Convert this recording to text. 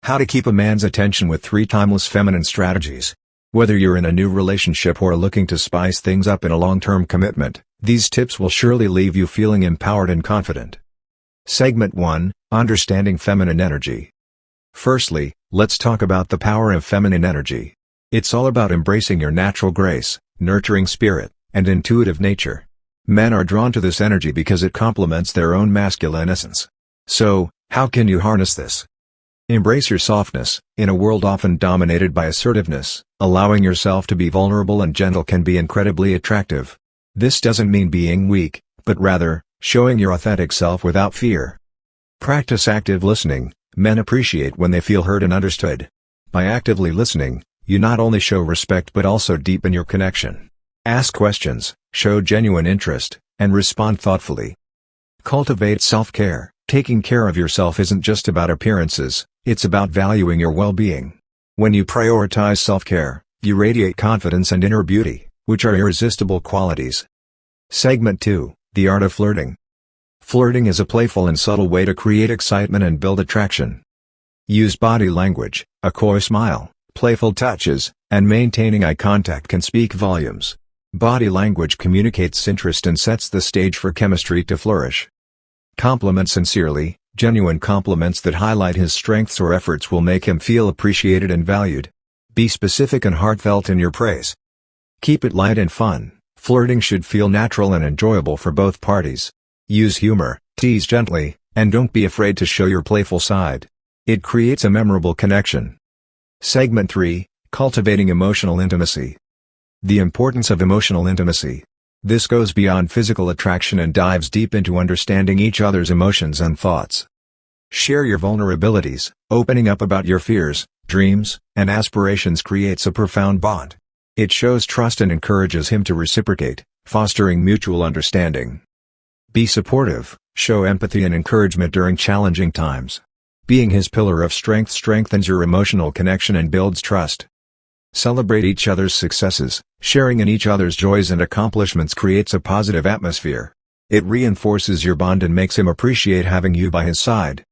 How to keep a man's attention with 3 timeless feminine strategies. Whether you're in a new relationship or looking to spice things up in a long-term commitment, these tips will surely leave you feeling empowered and confident. Segment 1, Understanding Feminine Energy. Firstly, let's talk about the power of feminine energy. It's all about embracing your natural grace, nurturing spirit, and intuitive nature. Men are drawn to this energy because it complements their own masculine essence. So, how can you harness this? Embrace your softness. In a world often dominated by assertiveness, allowing yourself to be vulnerable and gentle can be incredibly attractive. This doesn't mean being weak, but rather, showing your authentic self without fear. Practice active listening. Men appreciate when they feel heard and understood. By actively listening, you not only show respect but also deepen your connection. Ask questions, show genuine interest, and respond thoughtfully. Cultivate self-care. Taking care of yourself isn't just about appearances, it's about valuing your well-being. When you prioritize self-care, you radiate confidence and inner beauty, which are irresistible qualities. Segment 2, The Art of Flirting. Flirting is a playful and subtle way to create excitement and build attraction. Use body language, a coy smile, playful touches, and maintaining eye contact can speak volumes. Body language communicates interest and sets the stage for chemistry to flourish. Compliment sincerely. Genuine compliments that highlight his strengths or efforts will make him feel appreciated and valued. Be specific and heartfelt in your praise. Keep it light and fun. Flirting should feel natural and enjoyable for both parties. Use humor, tease gently, and don't be afraid to show your playful side. It creates a memorable connection. Segment 3, Cultivating Emotional Intimacy. The importance of emotional intimacy. This goes beyond physical attraction and dives deep into understanding each other's emotions and thoughts. Share your vulnerabilities. Opening up about your fears, dreams, and aspirations creates a profound bond. It shows trust and encourages him to reciprocate, fostering mutual understanding. Be supportive. Show empathy and encouragement during challenging times. Being his pillar of strength strengthens your emotional connection and builds trust. Celebrate each other's successes. Sharing in each other's joys and accomplishments creates a positive atmosphere. It reinforces your bond and makes him appreciate having you by his side.